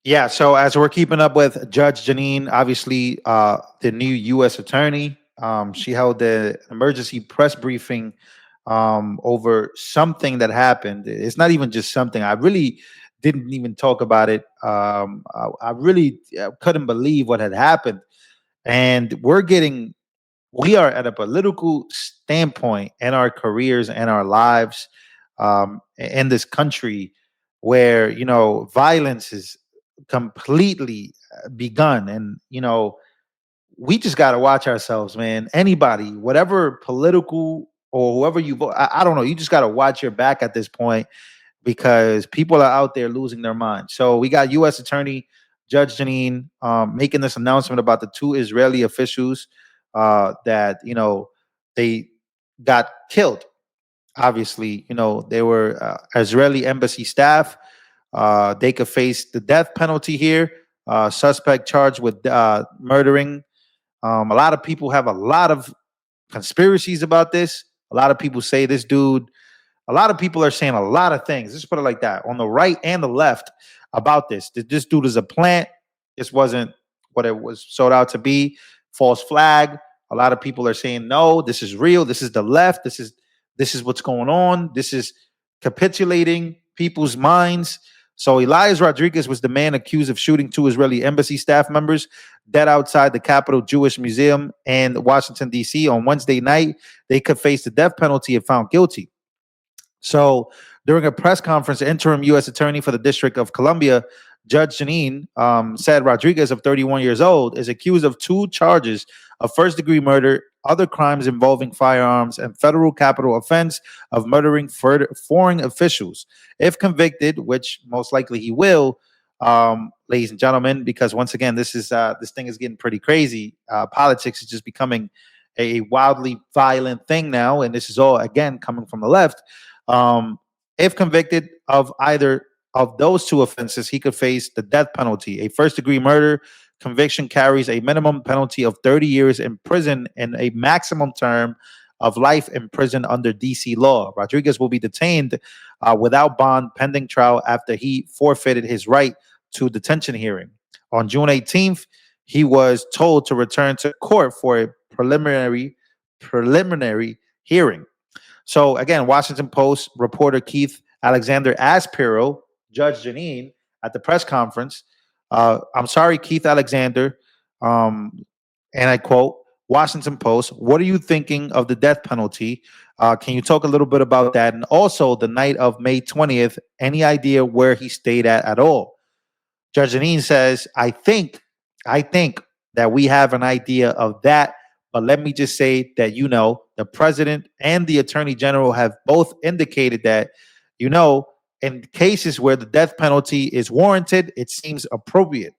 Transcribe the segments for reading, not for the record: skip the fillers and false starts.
Yeah, so as we're keeping up with Judge Jeanine, obviously the new U.S. attorney, she held the emergency press briefing over something that happened. It's not even just something. I really didn't even talk about it. I really couldn't believe what had happened, and we are at a political standpoint in our careers and our lives in this country where violence is completely begun, and we just got to watch ourselves, man. Anybody, whatever political or whoever you vote, I don't know, you just got to watch your back at this point because people are out there losing their minds. So we got U.S. Attorney Judge Jeanine making this announcement about the two Israeli officials that they got killed. Obviously, they were Israeli embassy staff. They could face the death penalty here. Suspect charged with murdering. A lot of people have a lot of conspiracies about this. A lot of people say this dude, a lot of people are saying a lot of things. Let's put it like that, on the right and the left, about this. That this dude is a plant. This wasn't what it was sold out to be. False flag. A lot of people are saying no. This is real. This is the left. This is what's going on. This is capitulating people's minds. So Elias Rodriguez was the man accused of shooting two Israeli embassy staff members dead outside the Capitol Jewish Museum in Washington, D.C. on Wednesday night. They could face the death penalty if found guilty. So during a press conference, the interim U.S. attorney for the District of Columbia, Judge Jeanine, said Rodriguez, of 31 years old, is accused of two charges of first-degree murder, other crimes involving firearms, and federal capital offense of murdering foreign officials. If convicted, which most likely he will, ladies and gentlemen, because once again, this thing is getting pretty crazy. Politics is just becoming a wildly violent thing now, and this is all again coming from the left. Um, if convicted of either of those two offenses, he could face the death penalty. A first degree murder conviction carries a minimum penalty of 30 years in prison and a maximum term of life in prison under DC law. Rodriguez will be detained without bond pending trial after he forfeited his right to detention hearing. On June 18th, he was told to return to court for a preliminary hearing. So again, Washington Post reporter Keith Alexander asked Pirro, Judge Jeanine, at the press conference, I'm sorry, Keith Alexander, and I quote, Washington Post, what are you thinking of the death penalty? Can you talk a little bit about that? And also the night of May 20th, any idea where he stayed at all? Judge Jeanine says, I think that we have an idea of that. But let me just say that, the president and the attorney general have both indicated that, in cases where the death penalty is warranted, it seems appropriate.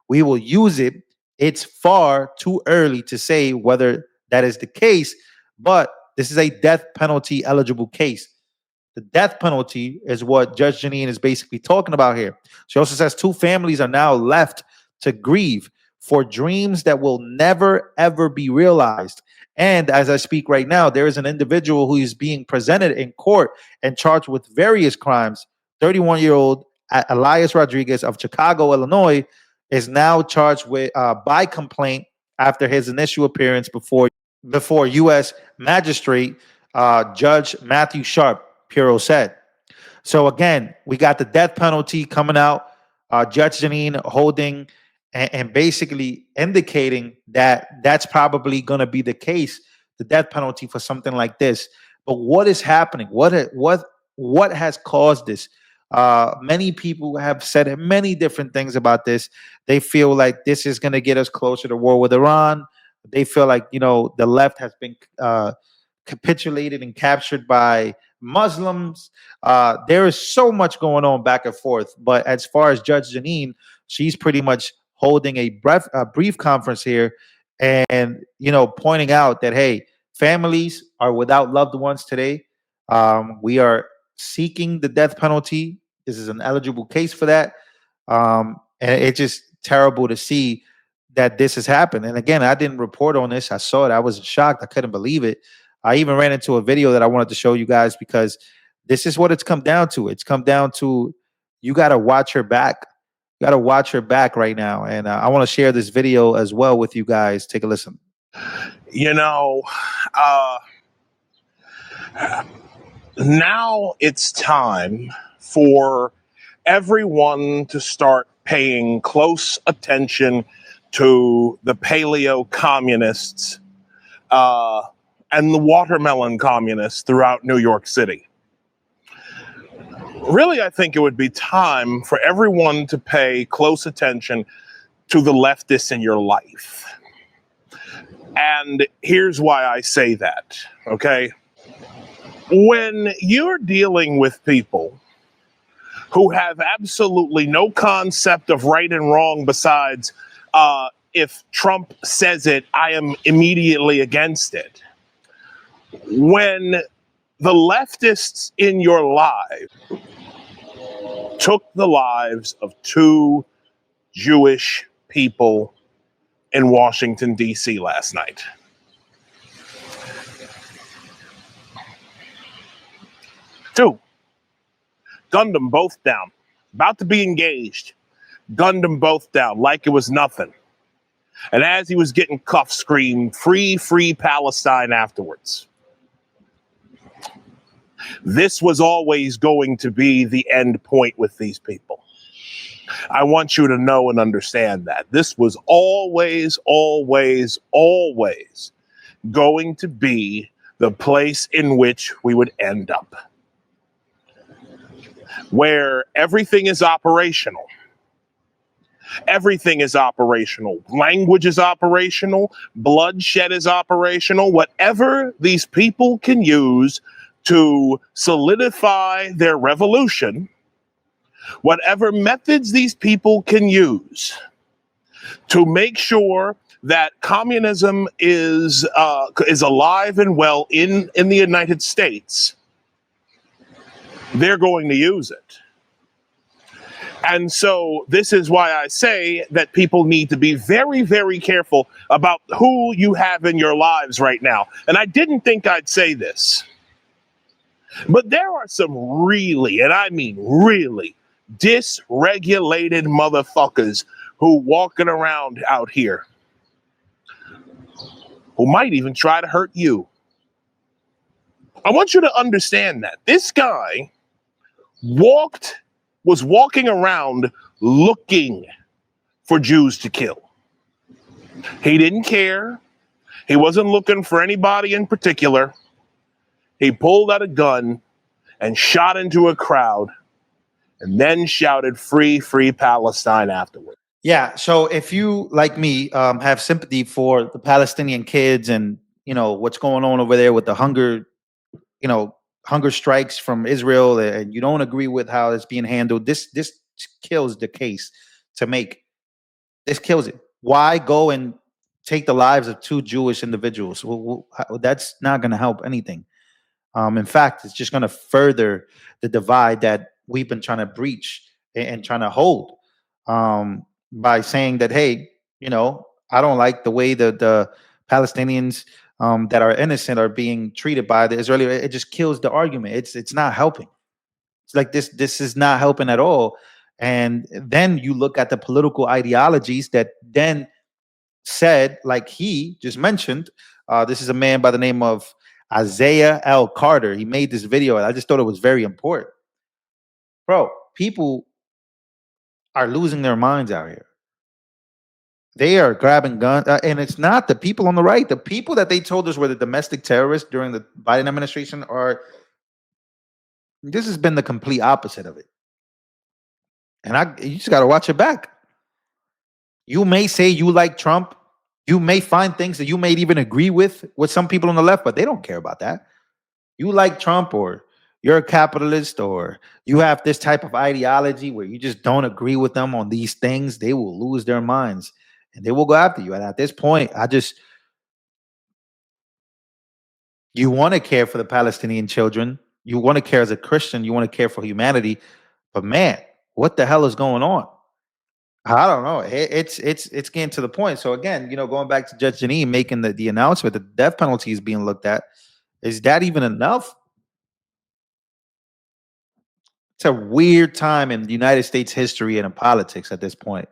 We will use it. It's far too early to say whether that is the case, but this is a death penalty eligible case. The death penalty is what Judge Jeanine is basically talking about here. She also says two families are now left to grieve for dreams that will never, ever be realized. And as I speak right now, there is an individual who is being presented in court and charged with various crimes. 31-year-old Elias Rodriguez of Chicago, Illinois, is now charged with by complaint after his initial appearance before U.S. Magistrate Judge Matthew Sharp, Pirro said. So again, we got the death penalty coming out. Judge Jeanine holding and basically indicating that that's probably going to be the case, the death penalty for something like this. But what is happening? What has caused this? Many people have said many different things about this. They feel like this is going to get us closer to war with Iran. They feel like the left has been capitulated and captured by Muslims. There is so much going on back and forth. But as far as Judge Jeanine, she's pretty much holding a brief conference here and, pointing out that, hey, families are without loved ones today. We are seeking the death penalty. This is an eligible case for that. And it's just terrible to see that this has happened. And again, I didn't report on this. I saw it. I was shocked. I couldn't believe it. I even ran into a video that I wanted to show you guys because this is what it's come down to. It's come down to you got to watch your back. You got to watch her back right now. And I want to share this video as well with you guys. Take a listen. You know, uh, now it's time for everyone to start paying close attention to the paleo communists and the watermelon communists throughout New York City. Really, I think it would be time for everyone to pay close attention to the leftists in your life. And here's why I say that, okay? When you're dealing with people who have absolutely no concept of right and wrong besides if Trump says it, I am immediately against it. When the leftists in your life took the lives of 2 Jewish people in Washington, D.C. last night. 2. Gunned them both down. About to be engaged. Gunned them both down like it was nothing. And as he was getting cuffed, screamed, "Free, free Palestine," afterwards. This was always going to be the end point with these people. I want you to know and understand that. This was always, always, always going to be the place in which we would end up. Where everything is operational. Everything is operational. Language is operational. Bloodshed is operational. Whatever these people can use to solidify their revolution, whatever methods these people can use to make sure that communism is alive and well in the United States, they're going to use it. And so this is why I say that people need to be very, very careful about who you have in your lives right now. And I didn't think I'd say this, but there are some really, and I mean really, dysregulated motherfuckers who walking around out here who might even try to hurt you. I want you to understand that this guy was walking around looking for Jews to kill. He didn't care. He wasn't looking for anybody in particular. He pulled out a gun and shot into a crowd and then shouted, "Free, free Palestine," afterward. Yeah. So if you, like me, have sympathy for the Palestinian kids and, what's going on over there with the hunger, hunger strikes from Israel, and you don't agree with how it's being handled, this kills the case to make. This kills it. Why go and take the lives of 2 Jewish individuals? That's not going to help anything. In fact, it's just going to further the divide that we've been trying to breach and trying to hold, by saying that, hey, I don't like the way the Palestinians that are innocent are being treated by the Israeli. It just kills the argument. It's not helping. It's like this is not helping at all. And then you look at the political ideologies that then said, like he just mentioned, this is a man by the name of Isaiah L. Carter. He made this video, and I just thought it was very important. Bro, people are losing their minds out here. They are grabbing guns, and it's not the people on the right. The people that they told us were the domestic terrorists during the Biden administration are. This has been the complete opposite of it. And you just got to watch it back. You may say you like Trump. You may find things that you may even agree with some people on the left, but they don't care about that. You like Trump, or you're a capitalist, or you have this type of ideology where you just don't agree with them on these things, they will lose their minds and they will go after you. And at this point, you want to care for the Palestinian children. You want to care as a Christian. You want to care for humanity. But man, what the hell is going on? I don't know. It's getting to the point. So again, going back to Judge Jeanine making the announcement that the death penalty is being looked at. Is that even enough? it's a weird time in United States history and in politics at this point.